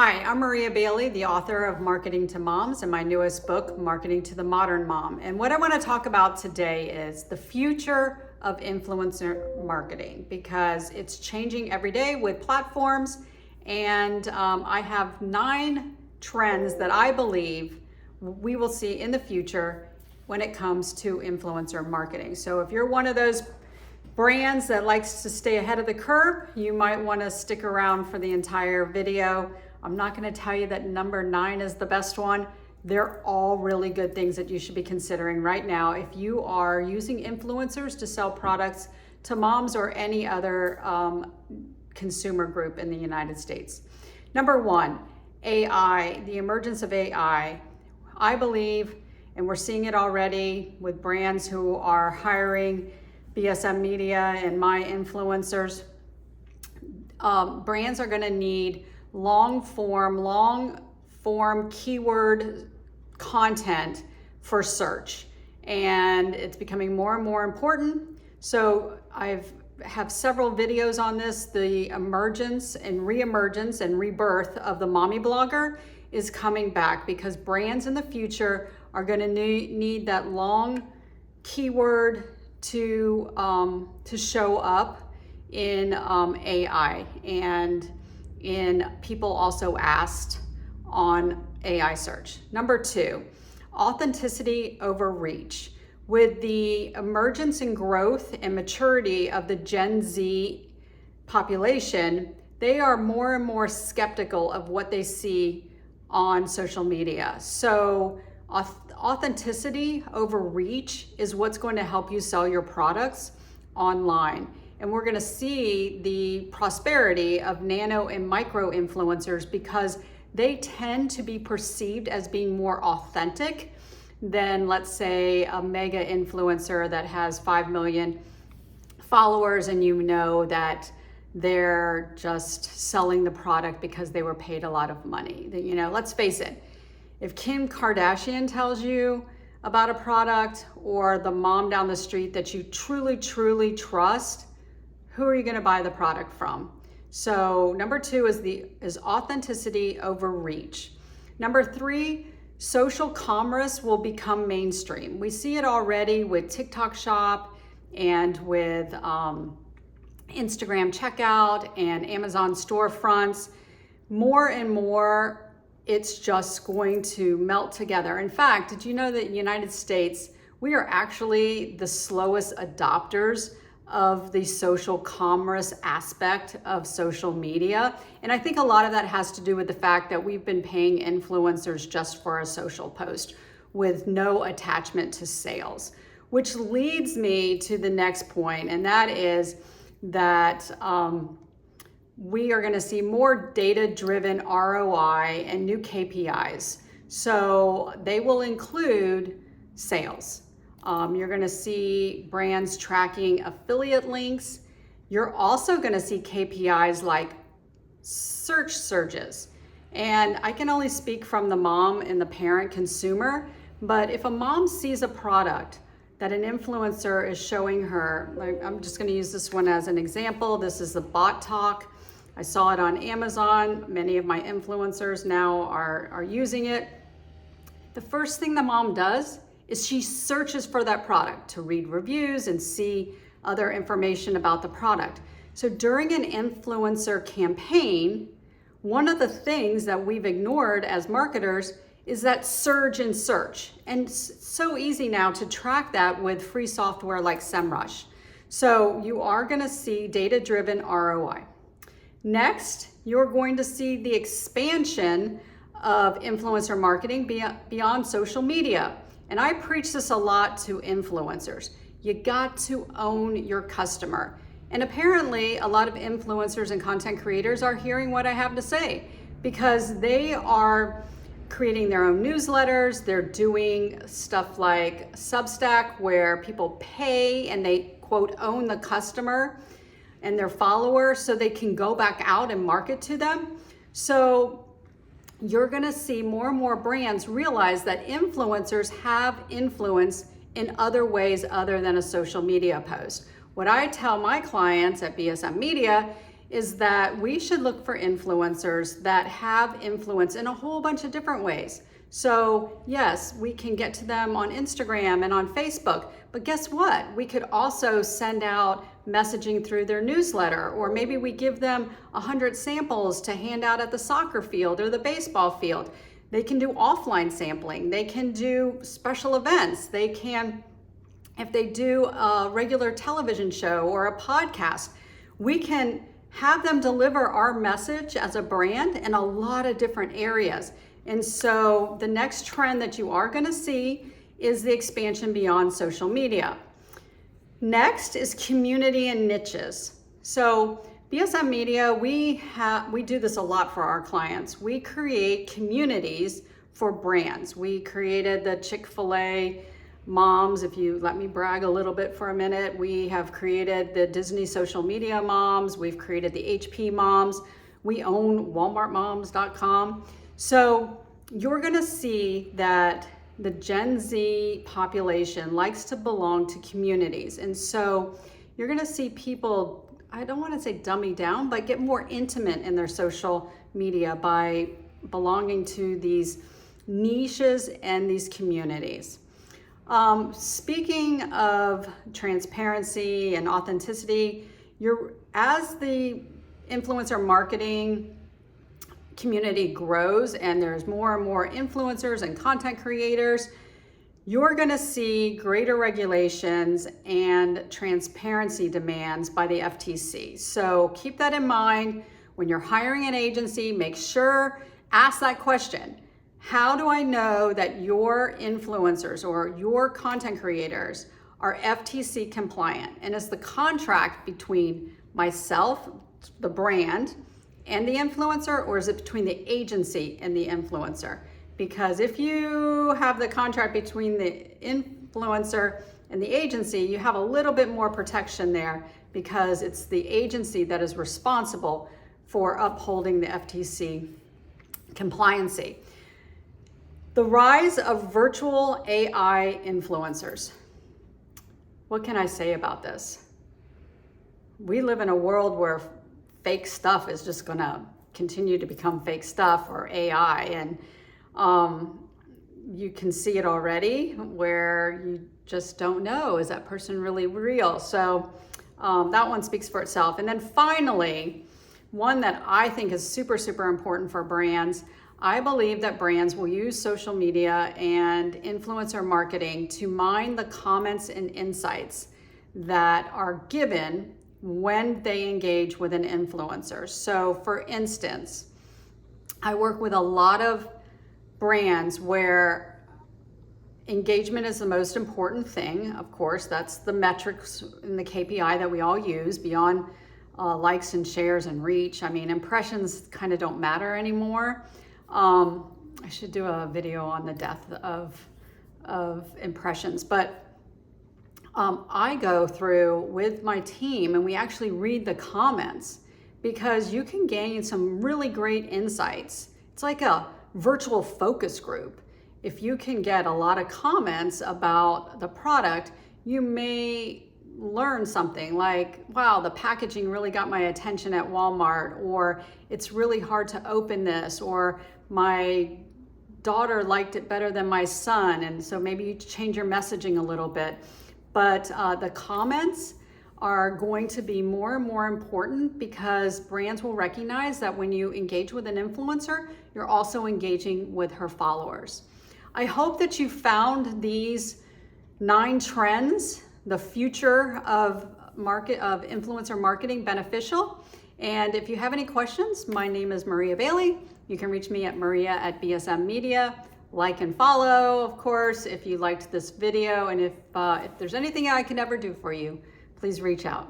Hi, I'm Maria Bailey, the author of Marketing to Moms and my newest book, Marketing to the Modern Mom. And what I want to talk about today is the future of influencer marketing, because it's changing every day with platforms. And I have 9 trends that I believe we will see in the future when it comes to influencer marketing. So if you're one of those brands that likes to stay ahead of the curve, you might want to stick around for the entire video. I'm not going to tell you that number 9 is the best one. They're all really good things that you should be considering right now if you are using influencers to sell products to moms or any other consumer group in the United States. Number 1, AI, the emergence of AI. I believe, and we're seeing it already with brands who are hiring BSM Media and my influencers, brands are going to need long form keyword content for search, and it's becoming more and more important. So I have several videos on this. The emergence and reemergence and rebirth of the mommy blogger is coming back because brands in the future are going to need that long keyword to show up in AI, and in people also asked on AI search. Number 2, authenticity over reach. With the emergence and growth and maturity of the Gen Z population, they are more and more skeptical of what they see on social media. So authenticity over reach is what's going to help you sell your products online. And we're going to see the prosperity of nano and micro influencers because they tend to be perceived as being more authentic than, let's say, a mega influencer that has 5 million followers and you know that they're just selling the product because they were paid a lot of money. You know, let's face it, if Kim Kardashian tells you about a product, or the mom down the street that you truly trust, who are you going to buy the product from? So number 2 is authenticity over reach. Number 3, social commerce will become mainstream. We see it already with TikTok Shop and with Instagram checkout and Amazon storefronts. More and more, it's just going to melt together. In fact, did you know that in the United States, we are actually the slowest adopters of the social commerce aspect of social media? And I think a lot of that has to do with the fact that we've been paying influencers just for a social post with no attachment to sales, which leads me to the next point, and that is that we are going to see more data-driven ROI and new KPIs. So they will include sales. You're going to see brands tracking affiliate links. You're also going to see KPIs like search surges. And I can only speak from the mom and the parent consumer, but if a mom sees a product that an influencer is showing her, I'm just going to use this one as an example. This is the Bot Talk. I saw it on Amazon. Many of my influencers now are using it. The first thing the mom does is she searches for that product to read reviews and see other information about the product. So during an influencer campaign, one of the things that we've ignored as marketers is that surge in search. And it's so easy now to track that with free software like SEMrush. So you are gonna see data-driven ROI. Next, you're going to see the expansion of influencer marketing beyond social media. And I preach this a lot to influencers. You got to own your customer. And apparently a lot of influencers and content creators are hearing what I have to say because they are creating their own newsletters. They're doing stuff like Substack where people pay and they, quote, own the customer and their followers so they can go back out and market to them. So you're going to see more and more brands realize that influencers have influence in other ways other than a social media post. What I tell my clients at BSM Media is that we should look for influencers that have influence in a whole bunch of different ways. So yes, we can get to them on Instagram and on Facebook, but guess what? We could also send out messaging through their newsletter, or maybe we give them 100 samples to hand out at the soccer field or the baseball field. They can do offline sampling. They can do special events. They can, if they do a regular television show or a podcast, we can have them deliver our message as a brand in a lot of different areas. And so the next trend that you are going to see is the expansion beyond social media. Next is community and niches. So BSM Media, we do this a lot for our clients. We create communities for brands. We created the Chick-fil-A moms, if you let me brag a little bit for a minute. We have created the Disney social media moms. We've created the HP moms. We own walmartmoms.com. So you're gonna see that the Gen Z population likes to belong to communities. And so you're gonna see people, I don't wanna say dummy down, but get more intimate in their social media by belonging to these niches and these communities. Speaking of transparency and authenticity, as the influencer marketing community grows and there's more and more influencers and content creators, you're going to see greater regulations and transparency demands by the FTC. So keep that in mind when you're hiring an agency. Make sure, ask that question. How do I know that your influencers or your content creators are FTC compliant? And is the contract between myself, the brand, and the influencer, or is it between the agency and the influencer? Because if you have the contract between the influencer and the agency, you have a little bit more protection there because it's the agency that is responsible for upholding the FTC compliancy. The rise of virtual AI influencers. What can I say about this? We live in a world where fake stuff is just gonna continue to become fake stuff, or AI, and you can see it already where you just don't know, is that person really real? So that one speaks for itself. And then finally, one that I think is super, super important for brands. I believe that brands will use social media and influencer marketing to mine the comments and insights that are given when they engage with an influencer. So for instance, I work with a lot of brands where engagement is the most important thing. Of course, that's the metrics and the KPI that we all use beyond likes and shares and reach. I mean, impressions kind of don't matter anymore. I should do a video on the death of impressions, but I go through with my team and we actually read the comments because you can gain some really great insights. It's like a virtual focus group. If you can get a lot of comments about the product, you may learn something like, wow, the packaging really got my attention at Walmart, or it's really hard to open this, or my daughter liked it better than my son, and so maybe you change your messaging a little bit. But the comments are going to be more and more important because brands will recognize that when you engage with an influencer, you're also engaging with her followers. I hope that you found these 9 trends, the future of influencer marketing, beneficial. And if you have any questions, my name is Maria Bailey. You can reach me at Maria@BSM Media. Like and follow, of course, if you liked this video, and if there's anything I can ever do for you, please reach out.